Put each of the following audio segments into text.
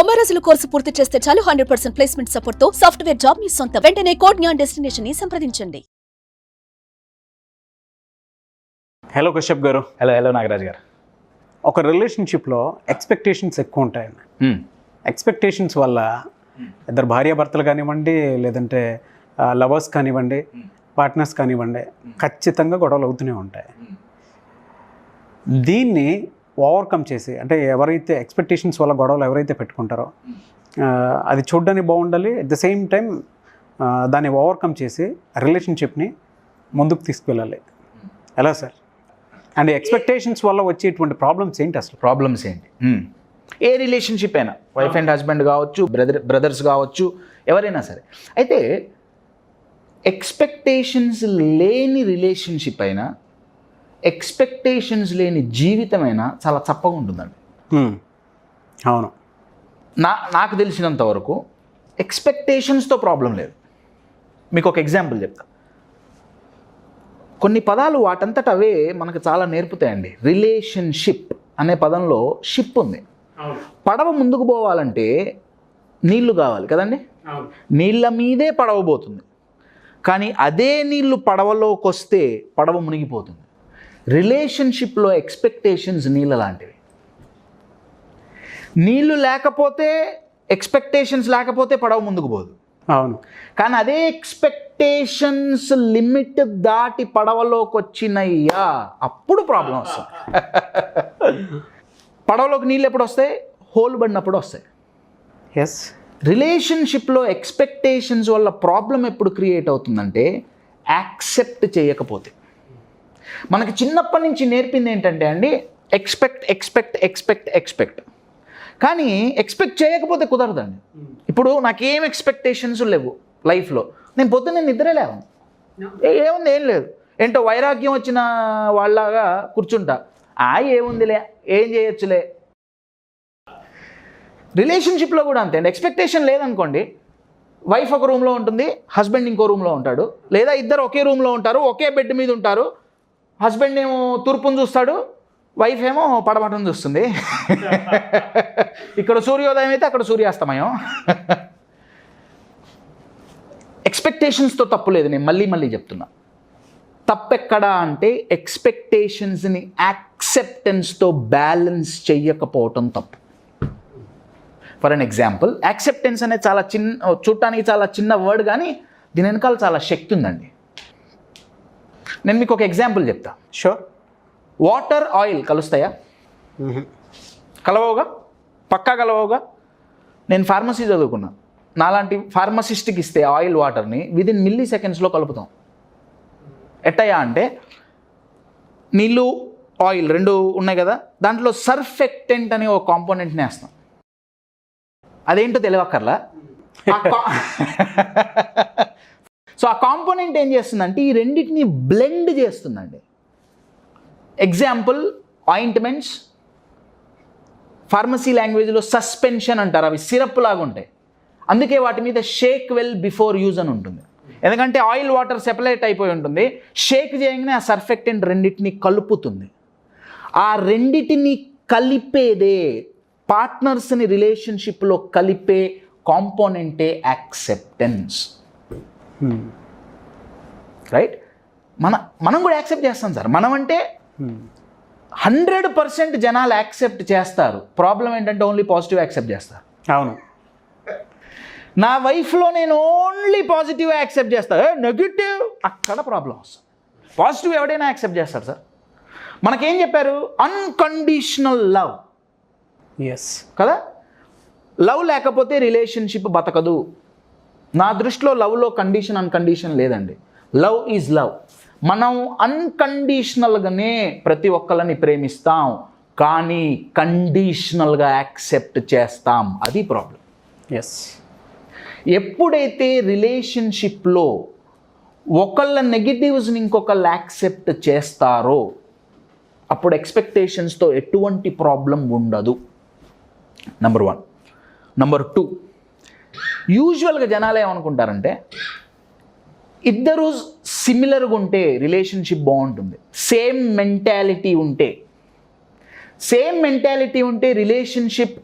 90 రోజుల కోర్సు పూర్తి చేస్తే చాలు 100% ప్లేస్మెంట్ సపోర్ట్ తో సాఫ్ట్వేర్ జాబ్ మీ సొంతం. వెంటనే కోడ్ జ్ఞాన్ డెస్టినేషన్ ని సంప్రదించండి. హలో కశ్యప్ గారు. హలో నాగరాజ్ గారు. ఒక రిలేషన్షిప్లో ఎక్స్పెక్టేషన్స్ ఎక్కువ ఉంటాయండి. ఎక్స్పెక్టేషన్స్ వల్ల ఇద్దరు భార్యాభర్తలు కానివ్వండి, లేదంటే లవర్స్ కానివ్వండి, పార్ట్నర్స్ కానివ్వండి, ఖచ్చితంగా గొడవలు అవుతూనే ఉంటాయి. దీన్ని ఓవర్కమ్ చేసి, అంటే ఎవరైతే ఎక్స్పెక్టేషన్స్ వల్ల గొడవలు ఎవరైతే పెట్టుకుంటారో అది చూడడానికి బాగుండాలి, అట్ ద సేమ్ టైం దాన్ని ఓవర్కమ్ చేసి రిలేషన్షిప్ని ముందుకు తీసుకువెళ్ళాలి. ఎలా సార్? అండ్ ఎక్స్పెక్టేషన్స్ వల్ల వచ్చేటువంటి ప్రాబ్లమ్స్ ఏంటి? అసలు ప్రాబ్లమ్స్ ఏంటి? ఏ రిలేషన్షిప్ అయినా, వైఫ్ అండ్ హస్బెండ్ కావచ్చు, బ్రదర్స్ కావచ్చు, ఎవరైనా సరే. అయితే ఎక్స్పెక్టేషన్స్ లేని రిలేషన్షిప్ అయినా, ఎక్స్పెక్టేషన్స్ లేని జీవితమైనా చాలా చప్పగా ఉంటుందండి. అవును. నాకు తెలిసినంత వరకు ఎక్స్పెక్టేషన్స్తో ప్రాబ్లం లేదు. మీకు ఒక ఎగ్జాంపుల్ చెప్తా. కొన్ని పదాలు వాటంతట అవే మనకు చాలా నేర్పుతాయండి. రిలేషన్షిప్ అనే పదంలో షిప్ ఉంది. పడవ ముందుకు పోవాలంటే నీళ్లు కావాలి కదండి. నీళ్ళ మీదే పడవ పోతుంది. కానీ అదే నీళ్లు పడవలోకి వస్తే పడవ మునిగిపోతుంది. రిలేషన్షిప్లో ఎక్స్పెక్టేషన్స్ నీళ్ళ లాంటివి. నీళ్లు లేకపోతే, ఎక్స్పెక్టేషన్స్ లేకపోతే పడవ ముందుకు పోదు. అవును. కానీ అదే ఎక్స్పెక్టేషన్స్ లిమిట్ దాటి పడవలోకి వచ్చినయ్యా, అప్పుడు ప్రాబ్లం వస్తుంది. పడవలోకి నీళ్ళు ఎప్పుడు వస్తాయి? హోల్ పడినప్పుడు వస్తాయి. ఎస్. రిలేషన్షిప్లో ఎక్స్పెక్టేషన్స్ వల్ల ప్రాబ్లం ఎప్పుడు క్రియేట్ అవుతుందంటే యాక్సెప్ట్ చేయకపోతే. మనకి చిన్నప్పటి నుంచి నేర్పింది ఏంటంటే అండి, ఎక్స్పెక్ట్. కానీ ఎక్స్పెక్ట్ చేయకపోతే కుదరదండి. ఇప్పుడు నాకేం ఎక్స్పెక్టేషన్స్ లేవు లైఫ్లో, నేను పొద్దున్న నిద్రే లేవు, ఏముంది ఏం లేదు, ఏంటో వైరాగ్యం వచ్చిన వాళ్ళగా కూర్చుంటా. ఏముందిలే, ఏం చేయొచ్చులే. రిలేషన్షిప్లో కూడా అంతే అండి. ఎక్స్పెక్టేషన్ లేదనుకోండి, వైఫ్ ఒక రూమ్లో ఉంటుంది, హస్బెండ్ ఇంకో రూమ్లో ఉంటాడు, లేదా ఇద్దరు ఒకే రూమ్లో ఉంటారు, ఒకే బెడ్ మీద ఉంటారు. హస్బెండ్ ఏమో తూర్పును చూస్తాడు, వైఫ్ ఏమో పడమటం చూస్తుంది. ఇక్కడ సూర్యోదయం అయితే అక్కడ సూర్యాస్తమయం. ఎక్స్పెక్టేషన్స్తో తప్పు లేదు, నేను మళ్ళీ చెప్తున్నా. తప్పెక్కడా అంటే ఎక్స్పెక్టేషన్స్ని యాక్సెప్టెన్స్తో బ్యాలెన్స్ చెయ్యకపోవటం తప్పు. ఫర్ అన్ ఎగ్జాంపుల్, యాక్సెప్టెన్స్ అనేది చాలా చూడటానికి చాలా చిన్న వర్డ్, కానీ దీని వెనకాల చాలా శక్తి ఉందండి. నేను మీకు ఒక ఎగ్జాంపుల్ చెప్తా. షూర్. వాటర్, ఆయిల్ కలుస్తాయా? కలవవుగా, పక్కా కలవవుగా. నేను ఫార్మసీ చదువుకున్నా. నాలాంటి ఫార్మసిస్ట్కి ఇస్తే ఆయిల్, వాటర్ని విదిన్ మిల్లీ సెకండ్స్లో కలుపుతాం. ఎట్టయ్యా అంటే, నీళ్ళు, ఆయిల్ రెండు ఉన్నాయి కదా, దాంట్లో సర్ఫెక్టెంట్ అనే ఒక కాంపోనెంట్ని వేస్తాం. అదేంటో తెలియక్కర్లా. సో ఆ కాంపోనెంట్ ఏం చేస్తుందంటే ఈ రెండింటిని బ్లెండ్ చేస్తుందండి. ఎగ్జాంపుల్, ఆయింట్మెంట్స్, ఫార్మసీ లాంగ్వేజ్లో సస్పెన్షన్ అంటారు. అవి సిరప్ లాగా ఉంటాయి. అందుకే వాటి మీద షేక్ వెల్ బిఫోర్ యూజ్ అని ఉంటుంది. ఎందుకంటే ఆయిల్, వాటర్ సెపరేట్ అయిపోయి ఉంటుంది. షేక్ చేయగానే ఆ సర్ఫెక్టెంట్ రెండింటిని కలుపుతుంది. ఆ రెండింటిని కలిపేదే, పార్ట్నర్స్ని రిలేషన్షిప్లో కలిపే కాంపోనెంటే యాక్సెప్టెన్స్. రైట్? మనం కూడా యాక్సెప్ట్ చేస్తాం సార్. మనం అంటే 100% జనాలు యాక్సెప్ట్ చేస్తారు. ప్రాబ్లం ఏంటంటే ఓన్లీ పాజిటివ్ యాక్సెప్ట్ చేస్తారు. అవును. నా వైఫ్లో నేను ఓన్లీ పాజిటివ్ యాక్సెప్ట్ చేస్తాను, నెగిటివ్ అక్కడ ప్రాబ్లం వస్తుంది. పాజిటివ్ ఎవడైనా యాక్సెప్ట్ చేస్తారు సార్. మనకేం చెప్పారు? Unconditional love. ఎస్ కదా. లవ్ లేకపోతే రిలేషన్షిప్ బతకదు. నా దృష్టిలో లవ్లో కండిషన్, అన్కండిషన్ లేదండి. Love is love. మనం అన్కండిషనల్గానే ప్రతి ఒక్కరిని ప్రేమిస్తాం, కానీ కండిషనల్గా యాక్సెప్ట్ చేస్తాం. అది ప్రాబ్లం. ఎస్. ఎప్పుడైతే రిలేషన్షిప్లో ఒకళ్ళ నెగిటివ్స్ని ఇంకొకళ్ళు యాక్సెప్ట్ చేస్తారో అప్పుడు ఎక్స్పెక్టేషన్స్తో ఎటువంటి ప్రాబ్లం ఉండదు. నెంబర్ 1. నెంబర్ 2, యూజువల్గా జనాలు ఏమనుకుంటారంటే ఇద్దరు సిమిలర్గా ఉంటే రిలేషన్షిప్ బాగుంటుంది, సేమ్ మెంటాలిటీ ఉంటే రిలేషన్షిప్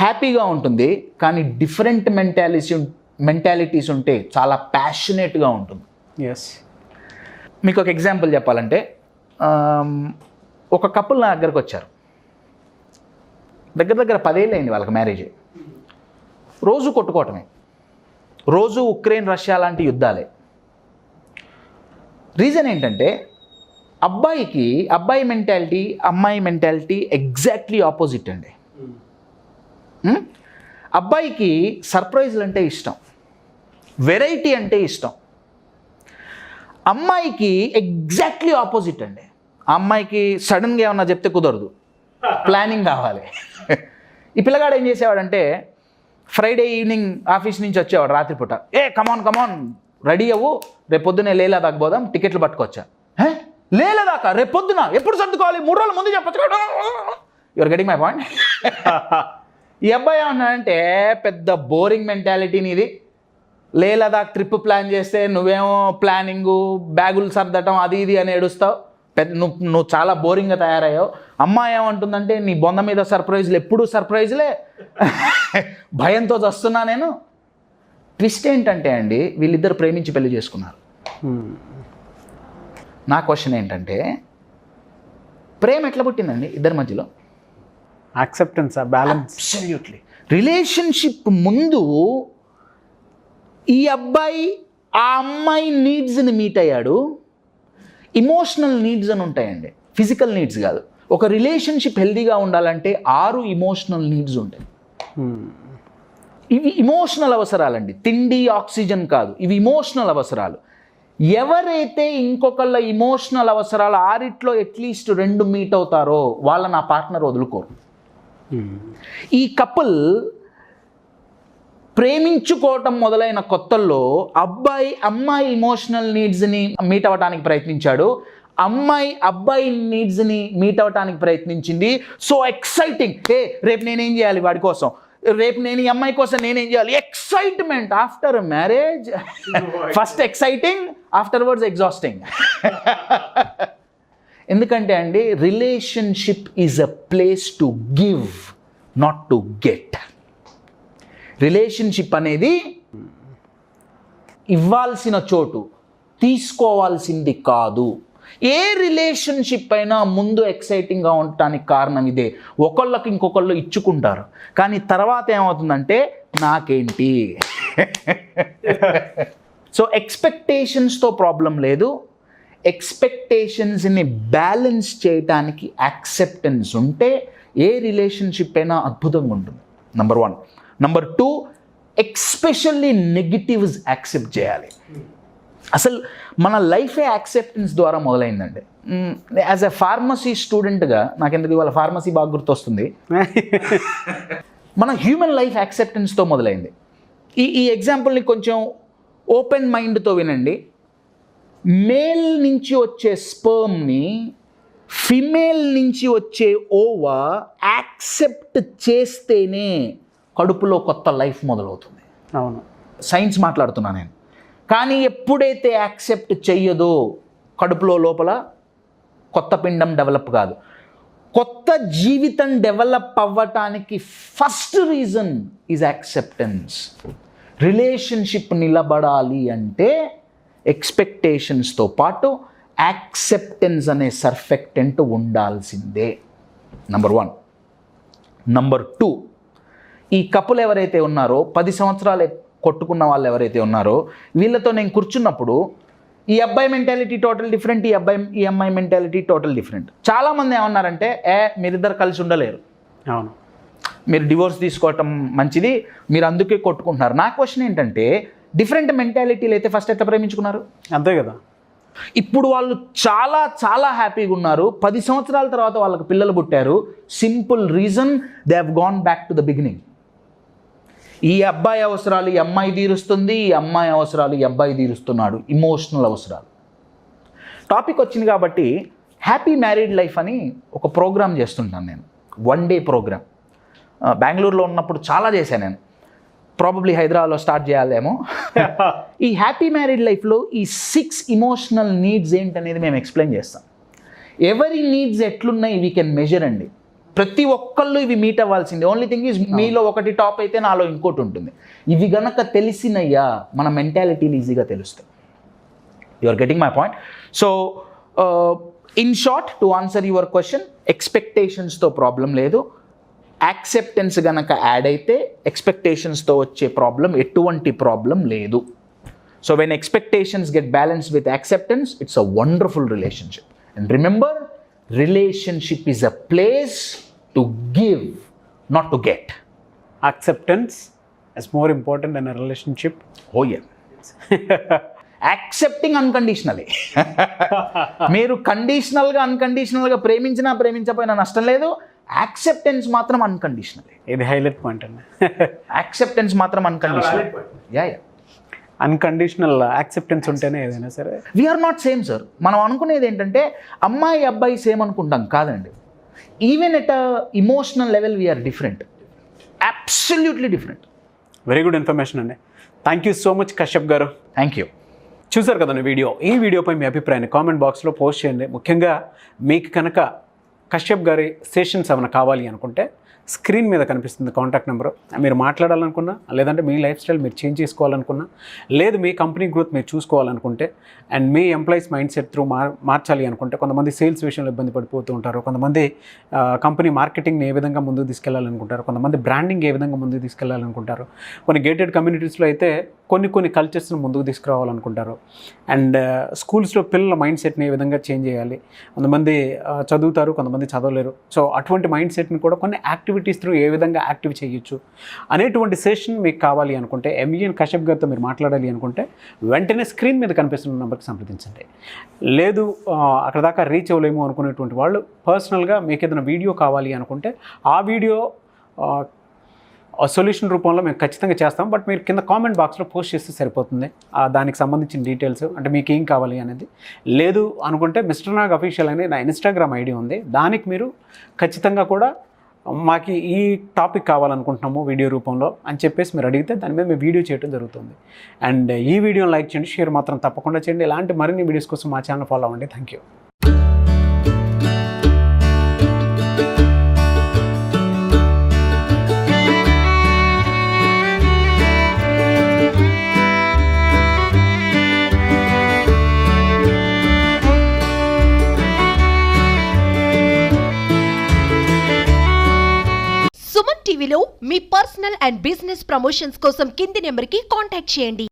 హ్యాపీగా ఉంటుంది, కానీ డిఫరెంట్ మెంటాలిటీస్ ఉంటే చాలా ప్యాషనేట్గా ఉంటుంది. ఎస్. మీకు ఒక ఎగ్జాంపుల్ చెప్పాలంటే, ఒక కపుల్ నా దగ్గరకు వచ్చారు. దగ్గర 10 ఏళ్ళు అయింది వాళ్ళకి మ్యారేజ్. రోజు కొట్టుకోవటమే, రోజు ఉక్రెయిన్ రష్యా లాంటి యుద్ధాలే. రీజన్ ఏంటంటే అబ్బాయి మెంటాలిటీ అమ్మాయి మెంటాలిటీ ఎగ్జాక్ట్లీ ఆపోజిట్ అండి. అబ్బాయికి సర్ప్రైజ్లు అంటే ఇష్టం, వెరైటీ అంటే ఇష్టం. అమ్మాయికి ఎగ్జాక్ట్లీ ఆపోజిట్ అండి. ఆ అమ్మాయికి సడన్గా ఏమన్నా చెప్తే కుదరదు, ప్లానింగ్ కావాలి. ఈ పిల్లగాడు ఏం చేసేవాడంటే, ఫ్రైడే ఈవినింగ్ ఆఫీస్ నుంచి వచ్చేవాడు రాత్రిపూట, కమాన్ రెడీ అవ్వు, రేపు పొద్దునే లేలా దాకా పోదాం, టికెట్లు పట్టుకొచ్చా. లేలా దాకా రేపు పొద్దున ఎప్పుడు సర్దుకోవాలి, 3 రోజుల ముందు చెప్పచ్చు. Your getting my point. ఈ అబ్బాయి ఏమన్నాడంటే, పెద్ద బోరింగ్ మెంటాలిటీ నీది, లేలా దాకా ట్రిప్ ప్లాన్ చేస్తే నువ్వేమో ప్లానింగు, బ్యాగులు సర్దటం, అది ఇది అని ఏడుస్తావు, నువ్వు చాలా బోరింగ్గా తయారయ్యావు. అమ్మాయి ఏమంటుందంటే, నీ బొంద మీద సర్ప్రైజ్లు, ఎప్పుడు సర్ప్రైజ్లే, భయంతో చస్తున్నా నేను. ట్విస్ట్ ఏంటంటే అండి, వీళ్ళిద్దరు ప్రేమించి పెళ్లి చేసుకున్నారు. నా క్వశ్చన్ ఏంటంటే, ప్రేమ ఎట్లా పుట్టిందండి ఇద్దరి మధ్యలో? Acceptance, balance. అబ్సల్యూట్లీ. రిలేషన్షిప్ ముందు ఈ అబ్బాయి ఆ అమ్మాయి నీడ్స్ని మీట్ అయ్యాడు. ఇమోషనల్ నీడ్స్ అని ఉంటాయండి, ఫిజికల్ నీడ్స్ కాదు. ఒక రిలేషన్షిప్ హెల్తీగా ఉండాలంటే 6 ఇమోషనల్ నీడ్స్ ఉంటాయి. ఇవి ఇమోషనల్ అవసరాలండి, తిండి ఆక్సిజన్ కాదు, ఇవి ఇమోషనల్ అవసరాలు. ఎవరైతే ఇంకొకళ్ళ ఇమోషనల్ అవసరాలు 6లో అట్లీస్ట్ 2 మీట్ అవుతారో వాళ్ళ నా పార్ట్నర్ వదులుకోరు. ఈ కపుల్ ప్రేమించుకోవటం మొదలైన కొత్తల్లో అమ్మాయి ఇమోషనల్ నీడ్స్ని మీట్ అవ్వడానికి ప్రయత్నించాడు, అబ్బాయి నీడ్స్ని మీట్ అవ్వడానికి ప్రయత్నించింది. సో ఎక్సైటింగ్, రేపు నేనేం చేయాలి వాడి కోసం, రేపు నేను ఈ అమ్మాయి కోసం నేనేం చేయాలి, excitement. After marriage first exciting, afterwards exhausting. ఎందుకంటే అండి, relationship is a place to give, not to get. Relationship అనేది ఇవ్వాల్సిన చోటు, తీసుకోవాల్సింది కాదు. ఏ రిలేషన్షిప్ అయినా ముందు ఎక్సైటింగ్గా ఉండటానికి కారణం ఇదే. ఒకళ్ళకి ఇంకొకళ్ళు ఇచ్చుకుంటారు, కానీ తర్వాత ఏమవుతుందంటే నాకేంటి. సో ఎక్స్పెక్టేషన్స్తో ప్రాబ్లం లేదు, ఎక్స్పెక్టేషన్స్ని బ్యాలెన్స్ చేయడానికి యాక్సెప్టెన్స్ ఉంటే ఏ రిలేషన్షిప్ అయినా అద్భుతంగా ఉంటుంది. Number 1. Number 2, especially negatives accept చేయాలి. అసలు మన లైఫే యాక్సెప్టెన్స్ ద్వారా మొదలైందండి. యాజ్ ఎ ఫార్మసీ స్టూడెంట్గా నాకెందుకు ఇవాళ ఫార్మసీ బాగా గుర్తొస్తుంది. మన హ్యూమన్ లైఫ్ యాక్సెప్టెన్స్తో మొదలైంది. ఈ ఎగ్జాంపుల్ని కొంచెం ఓపెన్ మైండ్తో వినండి. మేల్ నుంచి వచ్చే స్పర్మ్ని ఫిమేల్ నుంచి వచ్చే ఓవా యాక్సెప్ట్ చేస్తేనే కడుపులో కొత్త లైఫ్ మొదలవుతుంది. అవును, సైన్స్ మాట్లాడుతున్నా నేను. కానీ ఎప్పుడైతే యాక్సెప్ట్ చెయ్యదో కడుపులో లోపల కొత్త పిండం డెవలప్ కాదు. కొత్త జీవితం డెవలప్ అవ్వటానికి first reason is acceptance. Relationship నిలబడాలి అంటే ఎక్స్పెక్టేషన్స్తో పాటు యాక్సెప్టెన్స్ అనే సర్ఫెక్టెంట్ ఉండాల్సిందే. నెంబర్ 1. నెంబర్ 2, ఈ కపుల్ ఎవరైతే ఉన్నారో 10 సంవత్సరాలు కొట్టుకున్న వాళ్ళు ఎవరైతే ఉన్నారో వీళ్ళతో నేను కూర్చున్నప్పుడు ఈ అబ్బాయి మెంటాలిటీ టోటల్ డిఫరెంట్, ఈ అమ్మాయి మెంటాలిటీ టోటల్ డిఫరెంట్. చాలామంది ఏమన్నారంటే, మీరిద్దరు కలిసి ఉండలేరు, అవును, మీరు డివోర్స్ తీసుకోవటం మంచిది, మీరు అందుకే కొట్టుకుంటున్నారు. నా క్వశ్చన్ ఏంటంటే, డిఫరెంట్ మెంటాలిటీలు అయితే ఫస్ట్ ఎట్లా ప్రేమించుకున్నారు? అంతే కదా. ఇప్పుడు వాళ్ళు చాలా చాలా హ్యాపీగా ఉన్నారు. 10 సంవత్సరాల తర్వాత వాళ్ళకి పిల్లలు పుట్టారు. Simple reason, they have gone back to the beginning. ఈ అబ్బాయి అవసరాలు ఈ అమ్మాయి తీరుస్తుంది, ఈ అమ్మాయి అవసరాలు ఈ అబ్బాయి తీరుస్తున్నాడు, ఇమోషనల్ అవసరాలు. టాపిక్ వచ్చింది కాబట్టి హ్యాపీ మ్యారీడ్ లైఫ్ అని ఒక ప్రోగ్రామ్ చేస్తుంటాను నేను, 1 డే ప్రోగ్రామ్. బెంగళూరులో ఉన్నప్పుడు చాలా చేశాను నేను, ప్రాబబ్లీ హైదరాబాద్లో స్టార్ట్ చేయాలేమో. ఈ హ్యాపీ మ్యారీడ్ లైఫ్లో ఈ 6 ఇమోషనల్ నీడ్స్ ఏంటనేది మేము ఎక్స్ప్లెయిన్ చేస్తాం. ఎవరి నీడ్స్ ఎట్లున్నాయి వీ కెన్ మెజర్ అండి. ప్రతి ఒక్కళ్ళు ఇవి మీట్ అవ్వాల్సిందే. ఓన్లీ థింగ్ ఈజ్ మీలో ఒకటి టాప్ అయితే నాలో ఇంకోటి ఉంటుంది. ఇవి గనక తెలిసినయ్యా మన మెంటాలిటీలు ఈజీగా తెలుస్తాయి. You are getting my point. So in short, to answer your question, ఎక్స్పెక్టేషన్స్తో ప్రాబ్లం లేదు. యాక్సెప్టెన్స్ గనక యాడ్ అయితే ఎక్స్పెక్టేషన్స్తో వచ్చే ప్రాబ్లం ఎటువంటి ప్రాబ్లం లేదు. So when expectations get balanced with acceptance, it's a wonderful relationship. And remember, relationship is a place to give, not to get. Acceptance is more important than a relationship. Oh yeah. Accepting unconditionally. మీరు కండిషనల్గా అన్కండిషనల్గా ప్రేమించకపోయినా నష్టం లేదు. Acceptance మాత్రం అన్కండిషనలే. ఇది highlight point అండి. Acceptance మాత్రం unconditional. Yeah unconditional acceptance ఉంటేనే ఏదైనా సరే. We are not same sir. మనం అనుకునేది ఏంటంటే అమ్మాయి అబ్బాయి సేమ్ అనుకుంటాం, కాదండి. Even at a emotional level we are different, absolutely different. Very good information అండి. Thank you so much Kashyap గారు. Thank you. చూసారు కదండి వీడియో. ఈ వీడియోపై మీ అభిప్రాయాన్ని కామెంట్ బాక్స్లో పోస్ట్ చేయండి. ముఖ్యంగా మీకు కనుక కశ్యప్ గారి సెషన్స్ ఏమైనా కావాలి అనుకుంటే స్క్రీన్ మీద కనిపిస్తుంది కాంటాక్ట్ నెంబరు. మీరు మాట్లాడాలనుకున్నా, లేదంటే మీ లైఫ్ స్టైల్ మీరు చేంజ్ చేసుకోవాలనుకున్నా, లేదు మీ కంపెనీ గ్రోత్ మీరు చూసుకోవాలనుకుంటే, అండ్ మీ ఎంప్లాయీస్ మైండ్ సెట్ త్రూ మార్చాలి అనుకుంటే, కొంతమంది సేల్స్ విషయంలో ఇబ్బంది పడిపోతూ ఉంటారు, కొంతమంది కంపెనీ మార్కెటింగ్ని ఏ విధంగా ముందుకు తీసుకెళ్లాలనుకుంటారు, కొంతమంది బ్రాండింగ్ ఏ విధంగా ముందుకు తీసుకెళ్లాలనుకుంటారు, కొన్ని గేటెడ్ కమ్యూనిటీస్లో అయితే కొన్ని కల్చర్స్ని ముందుకు తీసుకురావాలనుకుంటారు, అండ్ స్కూల్స్లో పిల్లల మైండ్ సెట్ని ఏ విధంగా చేంజ్ చేయాలి, కొంతమంది చదువుతారు, కొంతమంది చదవలేరు. సో అటువంటి మైండ్ సెట్ని కూడా కొన్ని యాక్టివిటీస్ త్రూ ఏ విధంగా యాక్టివ్ చేయొచ్చు అనేటువంటి సెషన్ మీకు కావాలి అనుకుంటే, ఎంఈఎన్ కశ్యప్ గారితో మీరు మాట్లాడాలి అనుకుంటే వెంటనే స్క్రీన్ మీద కనిపిస్తున్న నెంబర్కి సంప్రదించండి. లేదు అక్కడ దాకా రీచ్ అవ్వలేము అనుకునేటువంటి వాళ్ళు పర్సనల్గా మీకు ఏదైనా వీడియో కావాలి అనుకుంటే ఆ వీడియో సొల్యూషన్ రూపంలో మేము ఖచ్చితంగా చేస్తాం. బట్ మీరు కింద కామెంట్ బాక్స్లో పోస్ట్ చేస్తే సరిపోతుంది దానికి సంబంధించిన డీటెయిల్స్, అంటే మీకు ఏం కావాలి అనేది. లేదు అనుకుంటే మిస్టర్ నాగ్ అఫీషియల్ అనే నా ఇన్స్టాగ్రామ్ ఐడి ఉంది, దానికి మీరు ఖచ్చితంగా కూడా మాకు ఈ టాపిక్ కావాలనుకుంటున్నాము వీడియో రూపంలో అని చెప్పేసి మీరు అడిగితే దాని మీద మేము వీడియో చేయడం జరుగుతుంది. అండ్ ఈ వీడియోని లైక్ చేయండి, షేర్ మాత్రం తప్పకుండా చేయండి. ఇలాంటి మరిన్ని వీడియోస్ కోసం మా ఛానల్ ఫాలో అవ్వండి. Thank you. సుమన్ టీవీలో మీ పర్సనల్ అండ్ బిజినెస్ ప్రమోషన్స్ కోసం కింది నెంబర్కి కాంటాక్ట్ చేయండి.